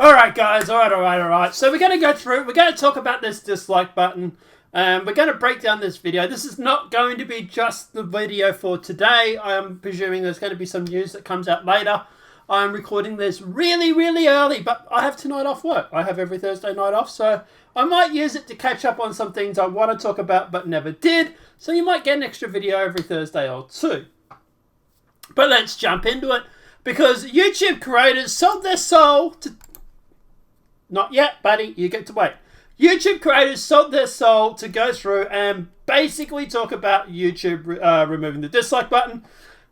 Alright guys, alright. So we're going to go through, we're going to talk about this dislike button. We're going to break down this video. This is not going to be just the video for today. I'm presuming there's going to be some news that comes out later. I'm recording this really early, but I have tonight off work. I have every Thursday night off, so I might use it to catch up on some things I want to talk about but never did. So you might get an extra video every Thursday or two. But let's jump into it, because YouTube creators sold their soul to... Not yet, buddy. You get to wait. YouTube creators sold their soul to go through and basically talk about YouTube removing the dislike button.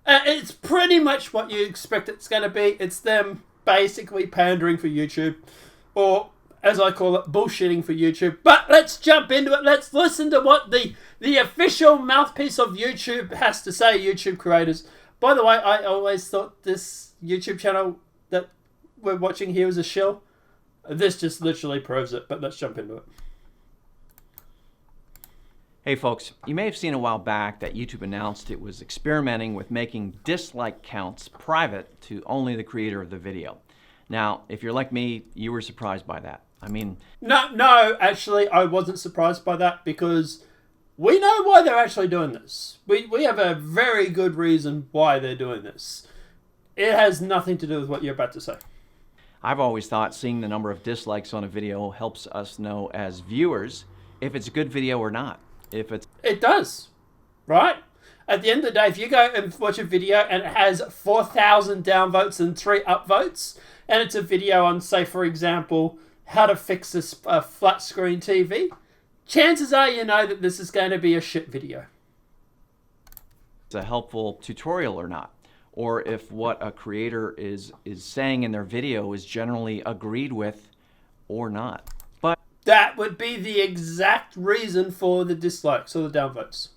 It's pretty much what you expect it's going to be. It's them basically pandering for YouTube, or as I call it, bullshitting for YouTube. But let's jump into it. Let's listen to what the official mouthpiece of YouTube has to say, YouTube creators. By the way, I always thought this YouTube channel that we're watching here was a shill. This just literally proves it, but let's jump into it. Hey folks, you may have seen a while back that YouTube announced it was experimenting with making dislike counts private to only the creator of the video. Now, if you're like me, you were surprised by that. I mean... No, actually, I wasn't surprised by that, because we know why they're actually doing this. We have a very good reason why they're doing this. It has nothing to do with what you're about to say. I've always thought seeing the number of dislikes on a video helps us know as viewers if it's a good video or not. It does, right? At the end of the day, if you go and watch a video and it has 4,000 downvotes and 3 upvotes, and it's a video on, say, for example, how to fix this flat screen TV, chances are you know that this is going to be a shit video. It's a helpful tutorial or not, or if what a creator is saying in their video is generally agreed with or not. But that would be the exact reason for the dislikes or the downvotes.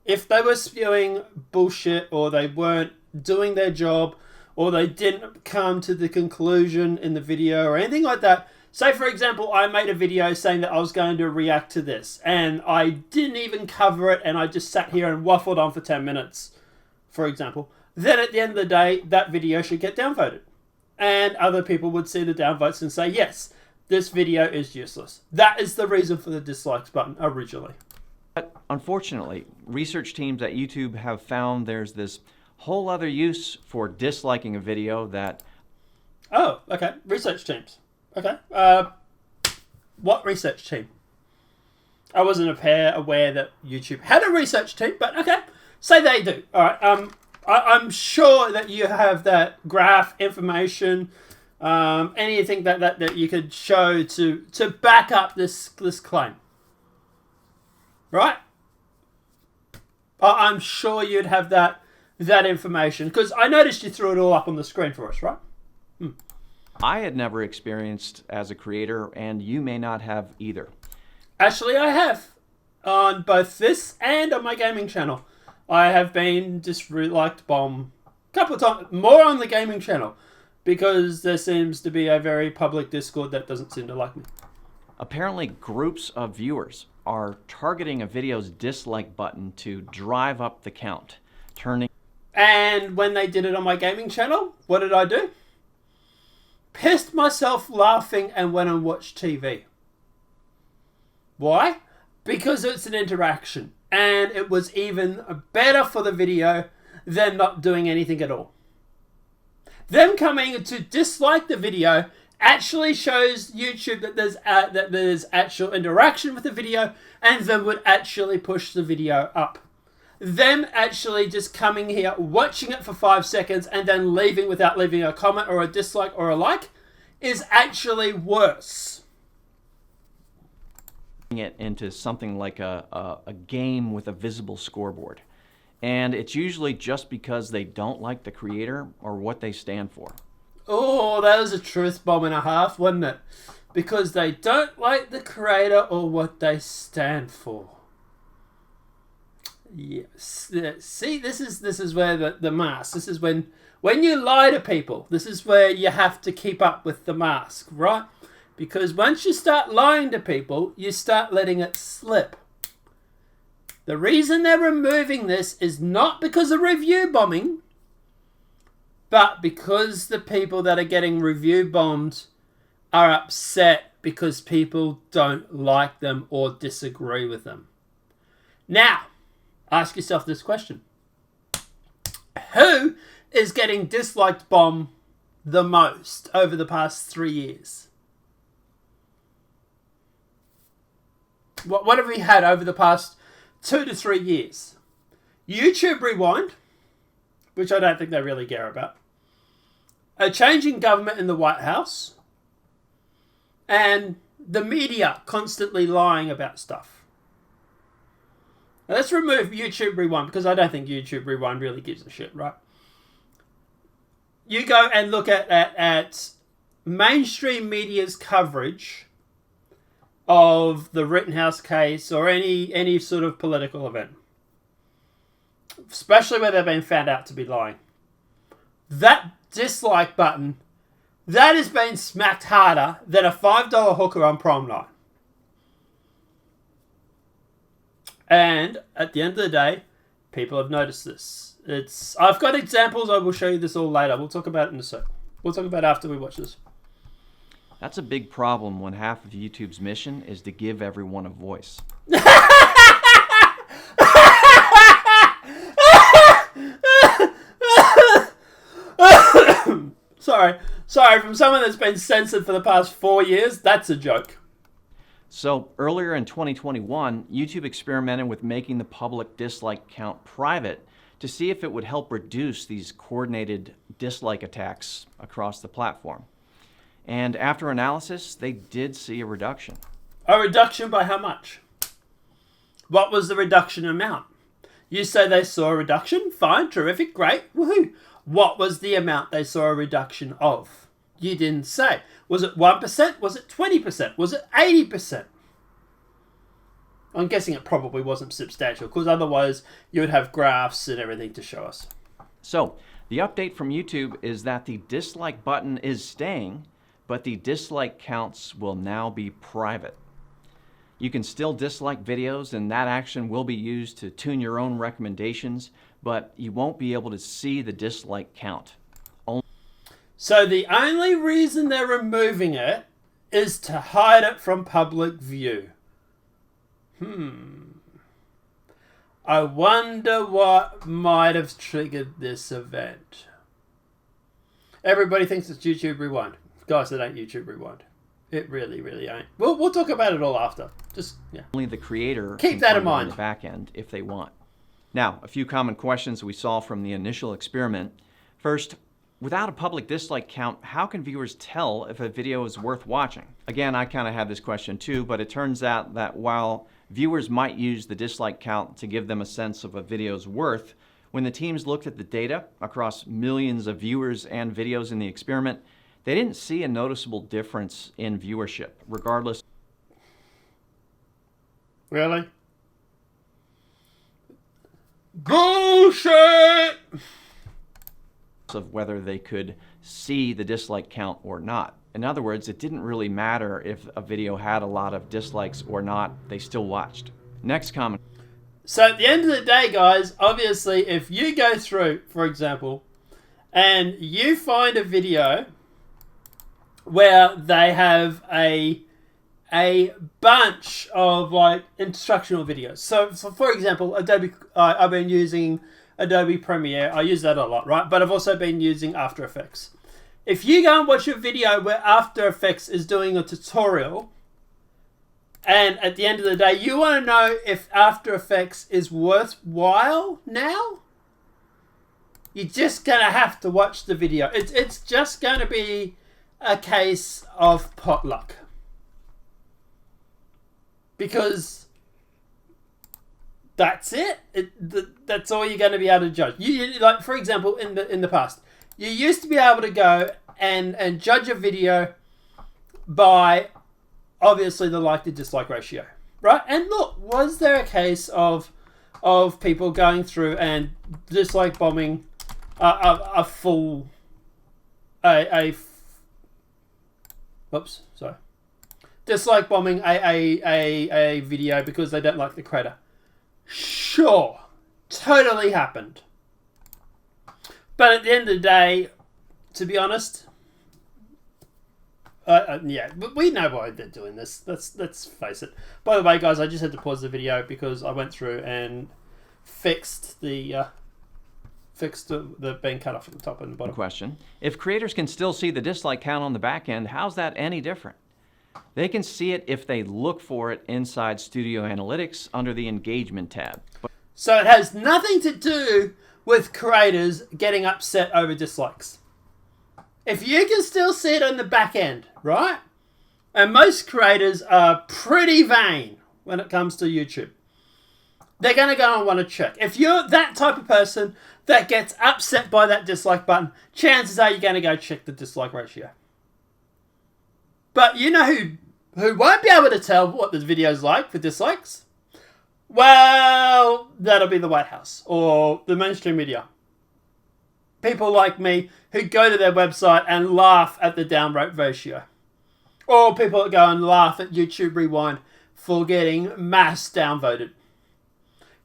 If they were spewing bullshit, or they weren't doing their job, or they didn't come to the conclusion in the video or anything like that. Say, for example, I made a video saying that I was going to react to this, and I didn't even cover it, and I just sat here and waffled on for 10 minutes, for example. Then at the end of the day, that video should get downvoted. And other people would see the downvotes and say, yes, this video is useless. That is the reason for the dislikes button originally. But unfortunately, research teams at YouTube have found there's this whole other use for disliking a video that... Oh, okay. Research teams. Okay. What research team? I wasn't aware that YouTube had a research team, but okay. Say they do. All right. I'm sure that you have that graph information, anything that you could show to back up this claim. Right? I'm sure you'd have that information, because I noticed you threw it all up on the screen for us, right? I had never experienced as a creator, and you may not have either. Actually, I have. On both this and on my gaming channel. I have been disliked bomb a couple of times, more on the gaming channel, because there seems to be a very public Discord that doesn't seem to like me. Apparently, groups of viewers are targeting a video's dislike button to drive up the count, turning... And when they did it on my gaming channel, what did I do? Pissed myself laughing and went and watched TV. Why? Because it's an interaction. And it was even better for the video than not doing anything at all. Them coming to dislike the video actually shows YouTube that there's actual interaction with the video, and then would actually push the video up. Them actually just coming here, watching it for 5 seconds, and then leaving without leaving a comment or a dislike or a like is actually worse. It into something like a game with a visible scoreboard. And it's usually just because they don't like the creator or what they stand for. Oh, that was a truth bomb and a half, wasn't it? Because they don't like the creator or what they stand for. Yes. See, this is where the mask. This is when you lie to people. This is where you have to keep up with the mask, right? Because once you start lying to people, you start letting it slip. The reason they're removing this is not because of review bombing, but because the people that are getting review bombed are upset because people don't like them or disagree with them. Now, ask yourself this question. Who is getting disliked bomb the most over the past 3 years? What have we had over the past 2 to 3 years? YouTube Rewind, which I don't think they really care about. A change in government in the White House. And the media constantly lying about stuff. Now let's remove YouTube Rewind because I don't think YouTube Rewind really gives a shit, right? You go and look at mainstream media's coverage of the Rittenhouse case or any sort of political event, especially where they've been found out to be lying. That dislike button, that has been smacked harder than a $5 hooker on prom night. And at the end of the day, people have noticed this. I've got examples. I will show you this all later. We'll talk about it in a sec. We'll talk about it after we watch this. That's a big problem when half of YouTube's mission is to give everyone a voice. Sorry, from someone that's been censored for the past 4 years, that's a joke. So earlier in 2021, YouTube experimented with making the public dislike count private to see if it would help reduce these coordinated dislike attacks across the platform. And after analysis, they did see a reduction. A reduction by how much? What was the reduction amount? You say they saw a reduction? Fine, terrific, great, woohoo. What was the amount they saw a reduction of? You didn't say. Was it 1%? Was it 20%? Was it 80%? I'm guessing it probably wasn't substantial because otherwise you would have graphs and everything to show us. So the update from YouTube is that the dislike button is staying, but the dislike counts will now be private. You can still dislike videos and that action will be used to tune your own recommendations, but you won't be able to see the dislike count. So the only reason they're removing it is to hide it from public view. I wonder what might have triggered this event. Everybody thinks it's YouTube Rewind. Guys, it ain't YouTube Rewind. It really, really ain't. We'll talk about it all after. Just, yeah. Only the creator keep that in mind on the back end if they want. Now, a few common questions we saw from the initial experiment. First, without a public dislike count, how can viewers tell if a video is worth watching? Again, I kind of had this question too, but it turns out that while viewers might use the dislike count to give them a sense of a video's worth, when the teams looked at the data across millions of viewers and videos in the experiment, they didn't see a noticeable difference in viewership, regardless. Really? Bullshit! Of whether they could see the dislike count or not. In other words, it didn't really matter if a video had a lot of dislikes or not, they still watched. Next comment. So at the end of the day, guys, obviously, if you go through, for example, and you find a video where they have a bunch of like instructional videos. So for example, Adobe, I've been using Adobe Premiere. I use that a lot, right? But I've also been using After Effects. If you go and watch a video where After Effects is doing a tutorial, and at the end of the day, you want to know if After Effects is worthwhile now, you're just going to have to watch the video. It's just going to be a case of potluck. Because that's it. That's all you're going to be able to judge. You like, for example, in the past, you used to be able to go and judge a video by obviously the like to dislike ratio, right? And look, was there a case of people going through and dislike bombing a full oops, sorry. Dislike bombing a video because they don't like the creator? Sure, totally happened. But at the end of the day, to be honest, Yeah, but we know why they're doing this. Let's face it. By the way, guys, I just had to pause the video because I went through and fixed the being cut off at the top and the bottom. Question. If creators can still see the dislike count on the back end, how's that any different? They can see it if they look for it inside Studio Analytics under the Engagement tab. So it has nothing to do with creators getting upset over dislikes. If you can still see it on the back end, right? And most creators are pretty vain when it comes to YouTube. They're going to go and want to check. If you're that type of person that gets upset by that dislike button, chances are you're going to go check the dislike ratio. But you know who won't be able to tell what the video's like for dislikes? Well, that'll be the White House or the mainstream media. People like me who go to their website and laugh at the downvote ratio. Or people that go and laugh at YouTube Rewind for getting mass downvoted.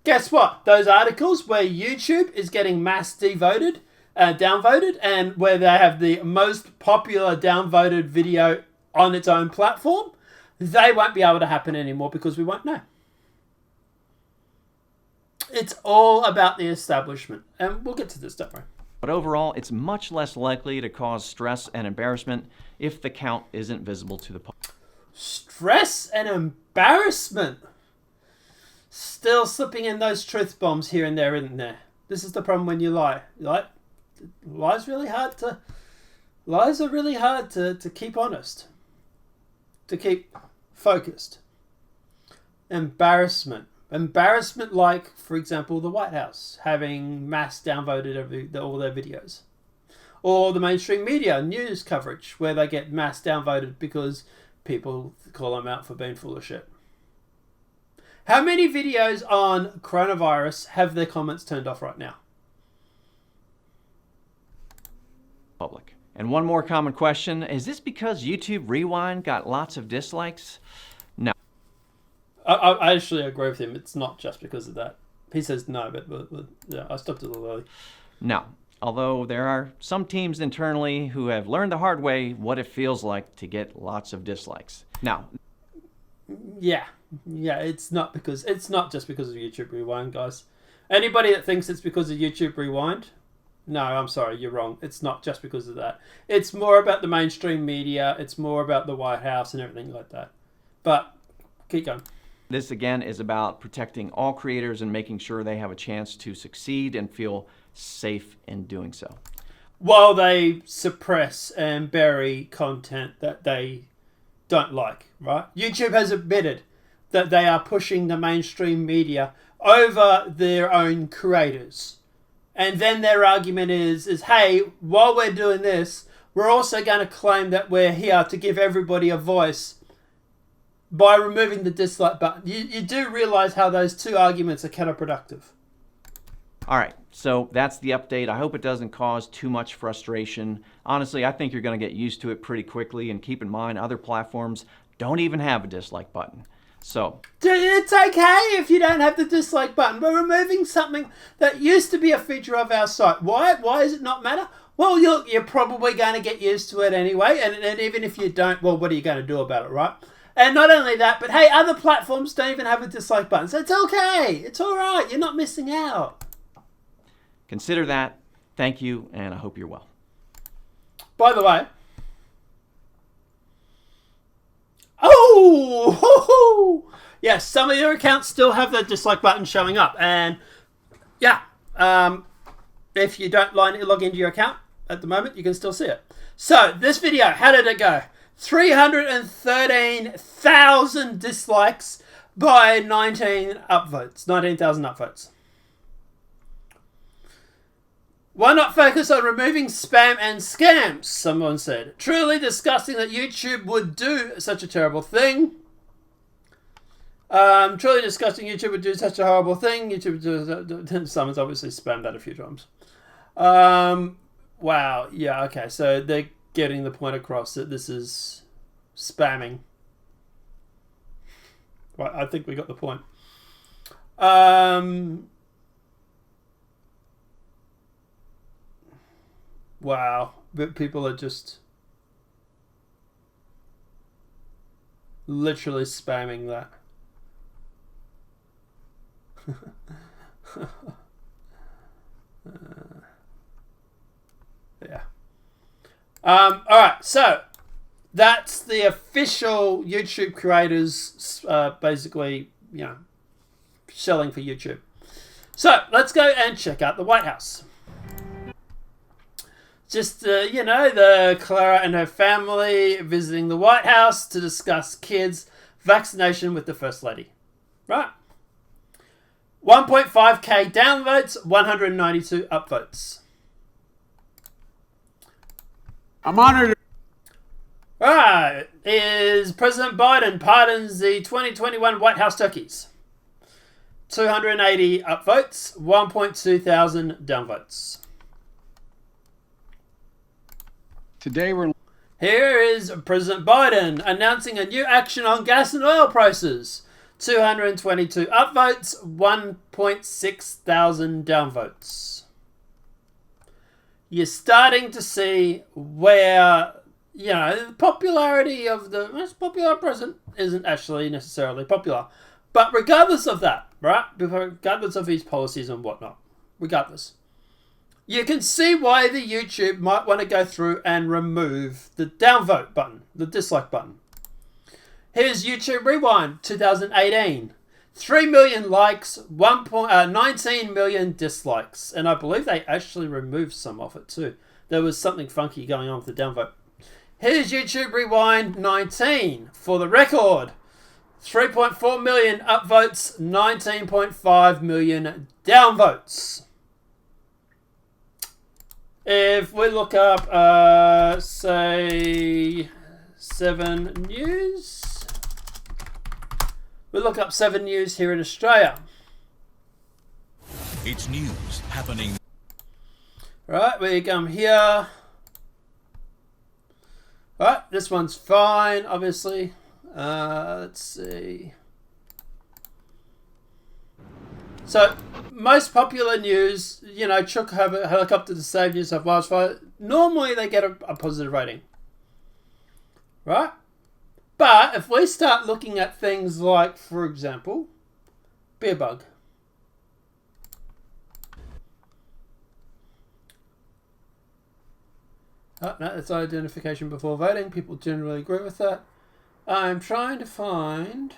Guess what? Those articles where YouTube is getting mass downvoted, and where they have the most popular downvoted video on its own platform, they won't be able to happen anymore because we won't know. It's all about the establishment. And we'll get to this, don't worry. But overall, it's much less likely to cause stress and embarrassment if the count isn't visible to the public. Stress and embarrassment. Still slipping in those truth bombs here and there, isn't there? This is the problem when you lie. Lies are really hard to keep honest. To keep focused. Embarrassment. Embarrassment like, for example, the White House having mass downvoted all their videos. Or the mainstream media, news coverage, where they get mass downvoted because people call them out for being full of shit. How many videos on coronavirus have their comments turned off right now? Public. And one more common question, is this because YouTube Rewind got lots of dislikes? No. I actually agree with him. It's not just because of that. He says no, but yeah, I stopped a little early. No. Although there are some teams internally who have learned the hard way what it feels like to get lots of dislikes. Now. Yeah, it's not just because of YouTube Rewind, guys. Anybody that thinks it's because of YouTube Rewind, no, I'm sorry, you're wrong. It's not just because of that. It's more about the mainstream media. It's more about the White House and everything like that. But keep going. This, again, is about protecting all creators and making sure they have a chance to succeed and feel safe in doing so. While they suppress and bury content that they don't like, right? YouTube has admitted that they are pushing the mainstream media over their own creators. And then their argument is, hey, while we're doing this, we're also going to claim that we're here to give everybody a voice by removing the dislike button. You do realize how those two arguments are counterproductive. All right, so that's the update. I hope it doesn't cause too much frustration. Honestly, I think you're going to get used to it pretty quickly, and keep in mind other platforms don't even have a dislike button. So it's okay if you don't have the dislike button. We're removing something that used to be a feature of our site. Why does it not matter? Well, you're probably going to get used to it anyway, and even if you don't, well, what are you going to do about it, right? And not only that, but hey, other platforms don't even have a dislike button, so it's okay. It's all right. You're not missing out. Consider that. Thank you, and I hope you're well. By the way, yes, some of your accounts still have the dislike button showing up, and yeah, if you don't log into your account at the moment, you can still see it. So this video, how did it go? 313,000 dislikes by 19,000 upvotes. Why not focus on removing spam and scams? Someone said. Truly disgusting that YouTube would do such a terrible thing. Truly disgusting YouTube would do such a horrible thing. Someone's obviously spammed that a few times. Wow. Yeah, okay. So they're getting the point across that this is spamming. Right, I think we got the point. Wow, but people are just Literally spamming that. Yeah. Alright, so that's the official YouTube creators basically, you know, selling for YouTube. So let's go and check out the White House. Just, you know, the Clara and her family visiting the White House to discuss kids' vaccination with the First Lady. Right. 1.5k downvotes, 192 upvotes. I'm honored. Right. Is President Biden pardons the 2021 White House turkeys. 280 upvotes, 1.2 thousand downvotes. Today we're... Here is President Biden announcing a new action on gas and oil prices. 222 upvotes, 1.6 thousand downvotes. You're starting to see where, you know, the popularity of the most popular president isn't actually necessarily popular. But regardless of that, right? Regardless of his policies and whatnot, regardless, you can see why the YouTube might want to go through and remove the downvote button, the dislike button. Here's YouTube Rewind 2018. 3 million likes, 19 million dislikes. And I believe they actually removed some of it too. There was something funky going on with the downvote. Here's YouTube Rewind 19. For the record, 3.4 million upvotes, 19.5 million downvotes. If we look up, say, 7 News. We look up 7 News here in Australia. It's news happening. Right, we come here. Right, this one's fine, obviously. Let's see. So, most popular news, you know, Chute helicopter to save New South Wales fire. Normally they get a positive rating. Right? But if we start looking at things like, for example, beer bug. Oh, no, that's identification before voting. People generally agree with that. I'm trying to find...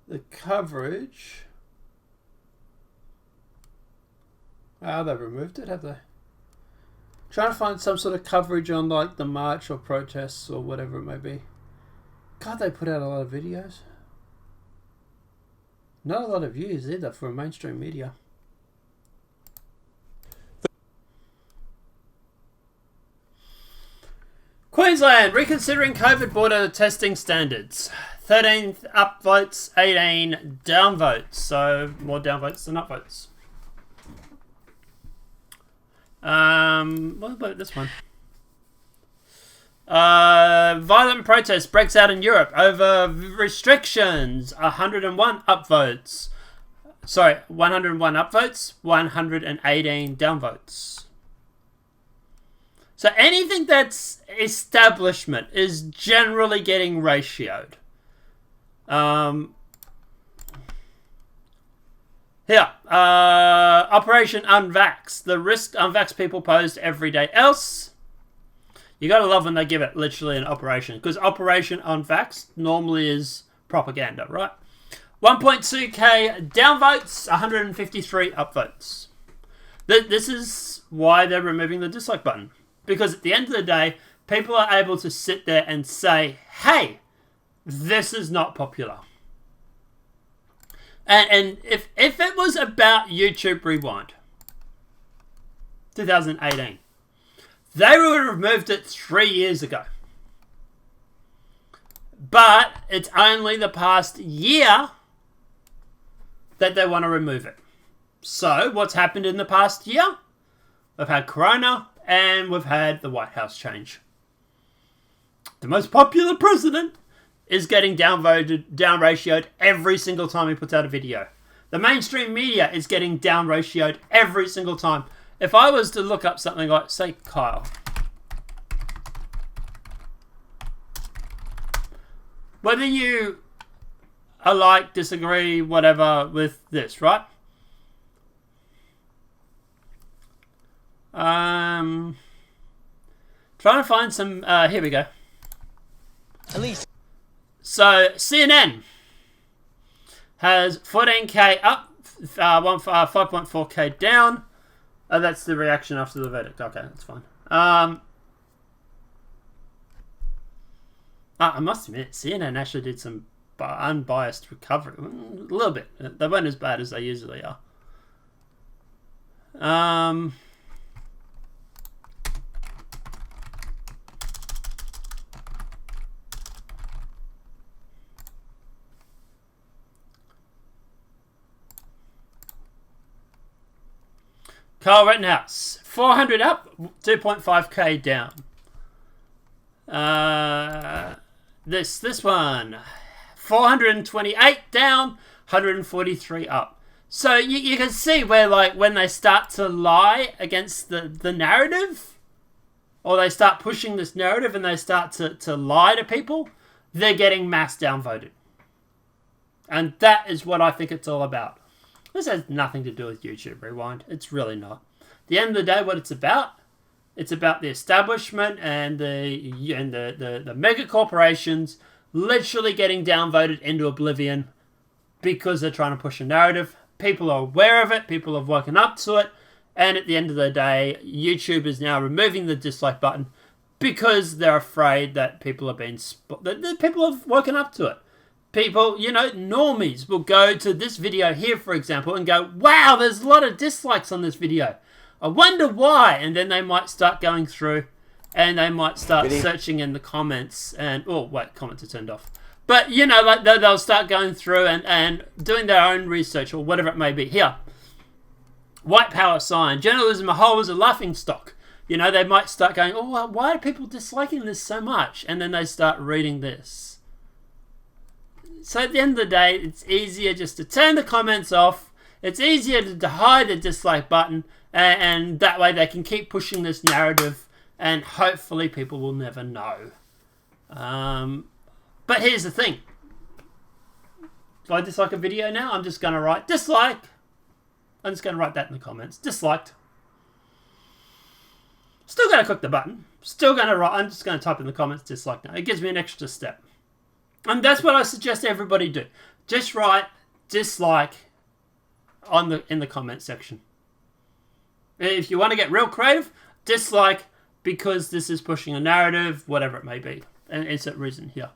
the coverage. Oh, they've removed it, have they? Trying to find some sort of coverage on like the march or protests or whatever it may be. God, they put out a lot of videos. Not a lot of views either for mainstream media. Queensland reconsidering COVID border testing standards. 13 upvotes, 18 downvotes. So more downvotes than upvotes. What about this one? Violent protest breaks out in Europe over restrictions. 101 upvotes. Sorry, 101 upvotes, 118 downvotes. So anything that's establishment is generally getting ratioed. Here, Operation Unvax. The risk unvaxxed people pose to everyday else. You gotta love when they give it literally an operation, because Operation Unvaxxed normally is propaganda, right? 1.2k downvotes, 153 upvotes. This is why they're removing the dislike button. Because at the end of the day, people are able to sit there and say, hey, this is not popular. And if it was about YouTube Rewind, 2018, they would have removed it 3 years ago. But it's only the past year that they want to remove it. So what's happened in the past year? We've had Corona and we've had the White House change. The most popular president is getting downvoted, down ratioed every single time he puts out a video. The mainstream media is getting down ratioed every single time. If I was to look up something like, say, Kyle. Whether you are like, disagree, whatever with this, right? Trying to find some, here we go. At least. So, CNN has 14k up, 5.4k down. Oh, that's the reaction after the verdict. Okay, that's fine. I must admit, CNN actually did some unbiased recovery. A little bit. They weren't as bad as they usually are. Carl Rittenhouse, 400 up, 2.5k down. This one, 428 down, 143 up. So you can see where, like, when they start to lie against the narrative, or they start pushing this narrative and they start to lie to people, they're getting mass downvoted. And that is what I think it's all about. This has nothing to do with YouTube Rewind. It's really not. At the end of the day, what it's about the establishment and the mega corporations literally getting downvoted into oblivion because they're trying to push a narrative. People are aware of it. People have woken up to it. And at the end of the day, YouTube is now removing the dislike button because they're afraid that people are being that people have woken up to it. People, you know, normies will go to this video here, for example, and go, wow, there's a lot of dislikes on this video. I wonder why. And then they might start going through and they might start searching in the comments and, oh, wait, comments are turned off. But, you know, like they'll start going through and doing their own research or whatever it may be. Here, white power sign. Journalism as a whole is a laughing stock. You know, they might start going, oh, why are people disliking this so much? And then they start reading this. So at the end of the day, it's easier just to turn the comments off. It's easier to hide the dislike button. And that way they can keep pushing this narrative. And hopefully people will never know. But here's the thing. If I dislike a video now, I'm just going to write dislike. I'm just going to write that in the comments. Disliked. Still going to click the button. Still going to write. I'm just going to type in the comments dislike now. It gives me an extra step. And that's what I suggest everybody do. Just write dislike in the comment section. If you want to get real creative, dislike because this is pushing a narrative, whatever it may be. And insert reason here.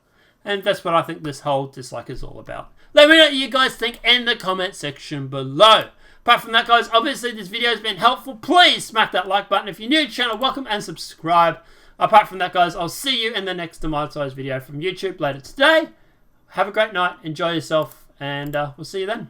And that's what I think this whole dislike is all about. Let me know what you guys think in the comment section below. Apart from that, guys, obviously this video has been helpful. Please smack that like button. If you're new to the channel, welcome and subscribe. Apart from that, guys, I'll see you in the next demonetized video from YouTube later today. Have a great night. Enjoy yourself. And we'll see you then.